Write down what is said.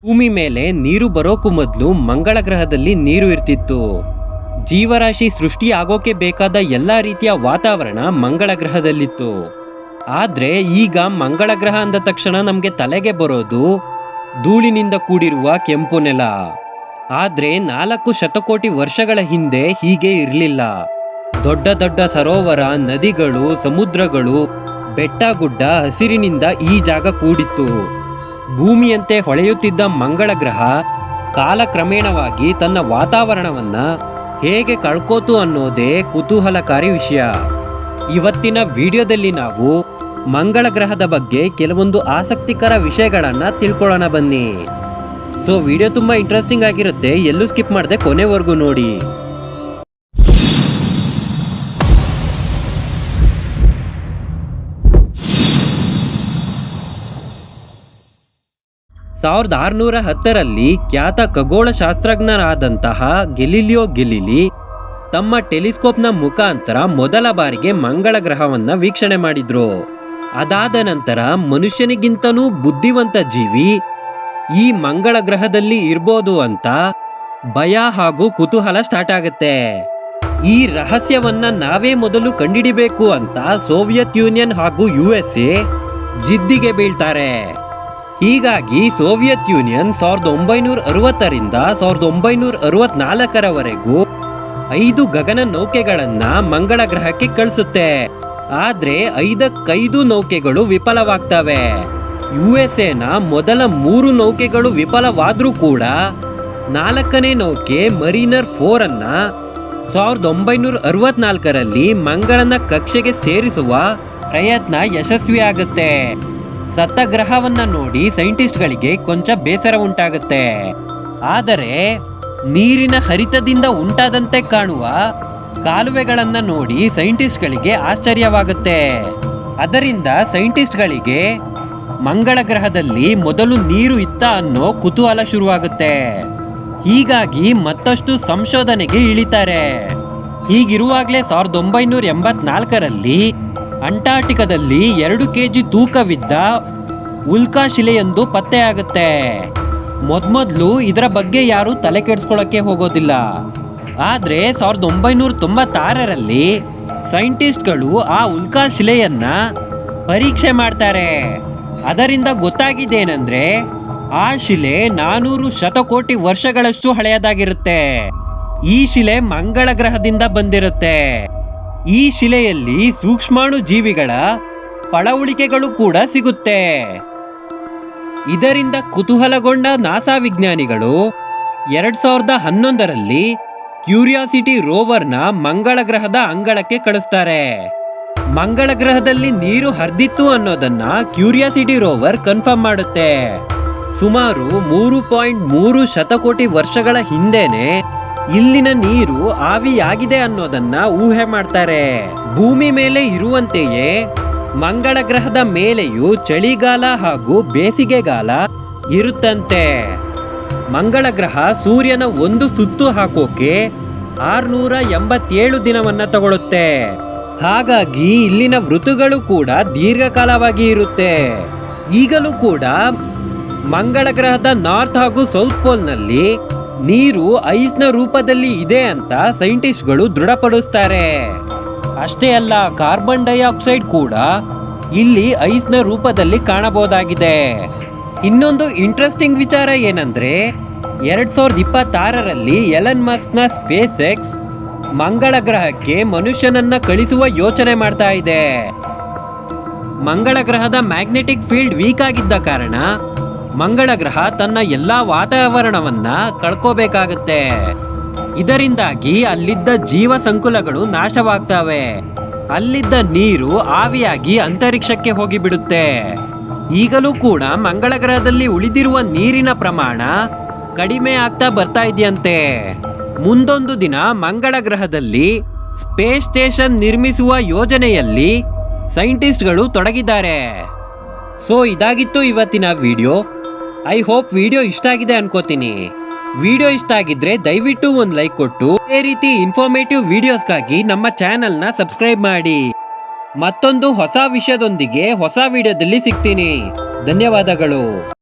ಭೂಮಿ ಮೇಲೆ ನೀರು ಬರೋಕ್ಕೂ ಮೊದಲು ಮಂಗಳ ಗ್ರಹದಲ್ಲಿ ನೀರು ಇರ್ತಿತ್ತು. ಜೀವರಾಶಿ ಸೃಷ್ಟಿ ಆಗೋಕೆ ಬೇಕಾದ ಎಲ್ಲ ರೀತಿಯ ವಾತಾವರಣ ಮಂಗಳ ಗ್ರಹದಲ್ಲಿತ್ತು. ಆದರೆ ಈಗ ಮಂಗಳ ಗ್ರಹ ಅಂದ ತಕ್ಷಣ ನಮಗೆ ತಲೆಗೆ ಬರೋದು ಧೂಳಿನಿಂದ ಕೂಡಿರುವ ಕೆಂಪು ನೆಲ. ಆದರೆ 4 ಶತಕೋಟಿ ವರ್ಷಗಳ ಹಿಂದೆ ಹೀಗೆ ಇರಲಿಲ್ಲ. ದೊಡ್ಡ ದೊಡ್ಡ ಸರೋವರ, ನದಿಗಳು, ಸಮುದ್ರಗಳು, ಬೆಟ್ಟ ಗುಡ್ಡ, ಹಸಿರಿನಿಂದ ಈ ಜಾಗ ಕೂಡಿತ್ತು. ಭೂಮಿಯಂತೆ ಹೊಳೆಯುತ್ತಿದ್ದ ಮಂಗಳ ಗ್ರಹ ಕಾಲಕ್ರಮೇಣವಾಗಿ ತನ್ನ ವಾತಾವರಣವನ್ನ ಹೇಗೆ ಕಳ್ಕೋತು ಅನ್ನೋದೇ ಕುತೂಹಲಕಾರಿ ವಿಷಯ. ಇವತ್ತಿನ ವಿಡಿಯೋದಲ್ಲಿ ನಾವು ಮಂಗಳ ಗ್ರಹದ ಬಗ್ಗೆ ಕೆಲವೊಂದು ಆಸಕ್ತಿಕರ ವಿಷಯಗಳನ್ನ ತಿಳ್ಕೊಳ್ಳೋಣ ಬನ್ನಿ. ಸೊ ವಿಡಿಯೋ ತುಂಬಾ ಇಂಟ್ರೆಸ್ಟಿಂಗ್ ಆಗಿರುತ್ತೆ, ಎಲ್ಲೂ ಸ್ಕಿಪ್ ಮಾಡದೆ ಕೊನೆವರೆಗೂ ನೋಡಿ. 1610ರಲ್ಲಿ ಖ್ಯಾತ ಖಗೋಳಶಾಸ್ತ್ರಜ್ಞರಾದಂತಹ ಗೆಲಿಲಿಯೋ ಗೆಲಿಲಿ ತಮ್ಮ ಟೆಲಿಸ್ಕೋಪ್ನ ಮುಖಾಂತರ ಮೊದಲ ಬಾರಿಗೆ ಮಂಗಳ ಗ್ರಹವನ್ನು ವೀಕ್ಷಣೆ ಮಾಡಿದ್ರು. ಅದಾದ ನಂತರ ಮನುಷ್ಯನಿಗಿಂತನೂ ಬುದ್ಧಿವಂತ ಜೀವಿ ಈ ಮಂಗಳ ಗ್ರಹದಲ್ಲಿ ಇರ್ಬೋದು ಅಂತ ಭಯ ಹಾಗೂ ಕುತೂಹಲ ಸ್ಟಾರ್ಟ್ ಆಗುತ್ತೆ. ಈ ರಹಸ್ಯವನ್ನ ನಾವೇ ಮೊದಲು ಕಂಡುಹಿಡಿಬೇಕು ಅಂತ ಸೋವಿಯತ್ ಯೂನಿಯನ್ ಹಾಗೂ USA ಜಿದ್ದಿಗೆ ಬೀಳ್ತಾರೆ. ಹೀಗಾಗಿ ಸೋವಿಯತ್ ಯೂನಿಯನ್ 1960ರಿಂದ 1964ರವರೆಗೂ 5 ಗಗನ ನೌಕೆಗಳನ್ನ ಮಂಗಳ ಗ್ರಹಕ್ಕೆ ಕಳಿಸುತ್ತೆ. ಆದ್ರೆ 5 ನೌಕೆಗಳು ವಿಫಲವಾಗ್ತವೆ. USAನ ಮೊದಲ 3 ನೌಕೆಗಳು ವಿಫಲವಾದ್ರೂ ಕೂಡ 4ನೇ ನೌಕೆ ಮರೀನರ್ 4 ಅನ್ನ 1964ರಲ್ಲಿ ಮಂಗಳನ ಕಕ್ಷೆಗೆ ಸೇರಿಸುವ ಪ್ರಯತ್ನ ಯಶಸ್ವಿಯಾಗುತ್ತೆ. ಸತ್ತ ಗ್ರಹವನ್ನ ನೋಡಿ ಸೈಂಟಿಸ್ಟ್ಗಳಿಗೆ ಕೊಂಚ ಬೇಸರ ಉಂಟಾಗುತ್ತೆ. ಆದರೆ ನೀರಿನ ಹರಿತದಿಂದ ಉಂಟಾದಂತೆ ಕಾಣುವ ಕಾಲುವೆಗಳನ್ನ ನೋಡಿ ಸೈಂಟಿಸ್ಟ್ಗಳಿಗೆ ಆಶ್ಚರ್ಯವಾಗುತ್ತೆ. ಅದರಿಂದ ಸೈಂಟಿಸ್ಟ್ಗಳಿಗೆ ಮಂಗಳ ಗ್ರಹದಲ್ಲಿ ಮೊದಲು ನೀರು ಇತ್ತ ಅನ್ನೋ ಕುತೂಹಲ ಶುರುವಾಗುತ್ತೆ. ಹೀಗಾಗಿ ಮತ್ತಷ್ಟು ಸಂಶೋಧನೆಗೆ ಇಳಿತಾರೆ. ಹೀಗಿರುವಾಗಲೇ 1984ರಲ್ಲಿ ಅಂಟಾರ್ಟಿಕಾದಲ್ಲಿ 2 kg ತೂಕವಿದ್ದ ಉಲ್ಕಾ ಶಿಲೆಯೊಂದು ಪತ್ತೆಯಾಗುತ್ತೆ. ಮೊದಲು ಇದರ ಬಗ್ಗೆ ಯಾರು ತಲೆ ಕೆಡಿಸ್ಕೊಳ್ಳೋಕೆ ಹೋಗೋದಿಲ್ಲ. ಆದರೆ 1996ರಲ್ಲಿ ಸೈಂಟಿಸ್ಟ್ಗಳು ಆ ಉಲ್ಕಾ ಶಿಲೆಯನ್ನ ಪರೀಕ್ಷೆ ಮಾಡ್ತಾರೆ. ಅದರಿಂದ ಗೊತ್ತಾಗಿದ್ದೇನೆಂದ್ರೆ ಆ ಶಿಲೆ 400 ಶತಕೋಟಿ ವರ್ಷಗಳಷ್ಟು ಹಳೆಯದಾಗಿರುತ್ತೆ. ಈ ಶಿಲೆ ಮಂಗಳ ಗ್ರಹದಿಂದ ಬಂದಿರುತ್ತೆ. ಈ ಶಿಲೆಯಲ್ಲಿ ಸೂಕ್ಷ್ಮಾಣು ಜೀವಿಗಳ ಪಳವಳಿಕೆಗಳು ಕೂಡ ಸಿಗುತ್ತೆ. ಇದರಿಂದ ಕುತೂಹಲಗೊಂಡ ನಾಸಾ ವಿಜ್ಞಾನಿಗಳು 2011ರಲ್ಲಿ ಕ್ಯೂರಿಯಾಸಿಟಿ ರೋವರ್ನ ಮಂಗಳ ಗ್ರಹದ ಅಂಗಳಕ್ಕೆ ಕಳಿಸ್ತಾರೆ. ಮಂಗಳ ಗ್ರಹದಲ್ಲಿ ನೀರು ಹರಿದಿತ್ತು ಅನ್ನೋದನ್ನ ಕ್ಯೂರಿಯಾಸಿಟಿ ರೋವರ್ ಕನ್ಫರ್ಮ್ ಮಾಡುತ್ತೆ. ಸುಮಾರು 3.3 ಶತಕೋಟಿ ವರ್ಷಗಳ ಹಿಂದೆನೆ ಇಲ್ಲಿನ ನೀರು ಆವಿಯಾಗಿದೆ ಅನ್ನೋದನ್ನ ಊಹೆ ಮಾಡ್ತಾರೆ. ಭೂಮಿ ಮೇಲೆ ಇರುವಂತೆಯೇ ಮಂಗಳ ಗ್ರಹದ ಮೇಲೆಯೂ ಚಳಿಗಾಲ ಹಾಗೂ ಬೇಸಿಗೆಗಾಲ ಇರುತ್ತಂತೆ. ಮಂಗಳ ಗ್ರಹ ಸೂರ್ಯನ ಒಂದು ಸುತ್ತು ಹಾಕೋಕೆ 687 ದಿನವನ್ನ ತಗೊಳುತ್ತೆ. ಹಾಗಾಗಿ ಇಲ್ಲಿನ ಋತುಗಳು ಕೂಡ ದೀರ್ಘಕಾಲವಾಗಿ ಇರುತ್ತೆ. ಈಗಲೂ ಕೂಡ ಮಂಗಳ ಗ್ರಹದ ನಾರ್ತ್ ಹಾಗೂ ಸೌತ್ ಪೋಲ್ನಲ್ಲಿ ನೀರು ಐಸ್ನ ರೂಪದಲ್ಲಿ ಇದೆ ಅಂತ ಸೈಂಟಿಸ್ಟ್ಗಳು ದೃಢಪಡಿಸ್ತಾರೆ. ಅಷ್ಟೇ ಅಲ್ಲ, ಕಾರ್ಬನ್ ಡೈಆಕ್ಸೈಡ್ ಕೂಡ ಇಲ್ಲಿ ಐಸ್ನ ರೂಪದಲ್ಲಿ ಕಾಣಬಹುದಾಗಿದೆ. ಇನ್ನೊಂದು ಇಂಟ್ರೆಸ್ಟಿಂಗ್ ವಿಚಾರ ಏನಂದ್ರೆ 2026ರಲ್ಲಿ ಎಲನ್ ಮಸ್ಕ್ನ ಸ್ಪೇಸ್ ಎಕ್ಸ್ ಮಂಗಳ ಗ್ರಹಕ್ಕೆ ಮನುಷ್ಯನನ್ನ ಕಳಿಸುವ ಯೋಚನೆ ಮಾಡ್ತಾ ಇದೆ. ಮಂಗಳ ಗ್ರಹದ ಮ್ಯಾಗ್ನೆಟಿಕ್ ಫೀಲ್ಡ್ ವೀಕ್ ಆಗಿದ್ದ ಕಾರಣ ಮಂಗಳ ಗ್ರಹ ತನ್ನ ಎಲ್ಲಾ ವಾತಾವರಣವನ್ನ ಕಳ್ಕೋಬೇಕಾಗತ್ತೆ. ಇದರಿಂದಾಗಿ ಅಲ್ಲಿದ್ದ ಜೀವ ಸಂಕುಲಗಳು ನಾಶವಾಗ್ತವೆ. ಅಲ್ಲಿದ್ದ ನೀರು ಆವಿಯಾಗಿ ಅಂತರಿಕ್ಷಕ್ಕೆ ಹೋಗಿಬಿಡುತ್ತೆ. ಈಗಲೂ ಕೂಡ ಮಂಗಳ ಗ್ರಹದಲ್ಲಿ ಉಳಿದಿರುವ ನೀರಿನ ಪ್ರಮಾಣ ಕಡಿಮೆ ಆಗ್ತಾ ಬರ್ತಾ ಇದೆಯಂತೆ. ಮುಂದೊಂದು ದಿನ ಮಂಗಳ ಗ್ರಹದಲ್ಲಿ ಸ್ಪೇಸ್ ಸ್ಟೇಷನ್ ನಿರ್ಮಿಸುವ ಯೋಜನೆಯಲ್ಲಿ ಸೈಂಟಿಸ್ಟ್ಗಳು ತೊಡಗಿದ್ದಾರೆ. ಸೊ ಇದಾಗಿತ್ತು ಇವತ್ತಿನ ವಿಡಿಯೋ. ಐ ಹೋಪ್ ವಿಡಿಯೋ ಇಷ್ಟ ಆಗಿದೆ ಅನ್ಕೋತೀನಿ. ವಿಡಿಯೋ ಇಷ್ಟ ಆಗಿದ್ರೆ ದಯವಿಟ್ಟು ಒಂದು ಲೈಕ್ ಕೊಟ್ಟು ಇದೇ ರೀತಿ ಇನ್ಫಾರ್ಮೇಟಿವ್ ವಿಡಿಯೋಸ್ಗಾಗಿ ನಮ್ಮ ಚಾನೆಲ್ನ ಸಬ್ಸ್ಕ್ರೈಬ್ ಮಾಡಿ. ಮತ್ತೊಂದು ಹೊಸ ವಿಷಯದೊಂದಿಗೆ ಹೊಸ ವಿಡಿಯೋದಲ್ಲಿ ಸಿಗ್ತೀನಿ. ಧನ್ಯವಾದಗಳು.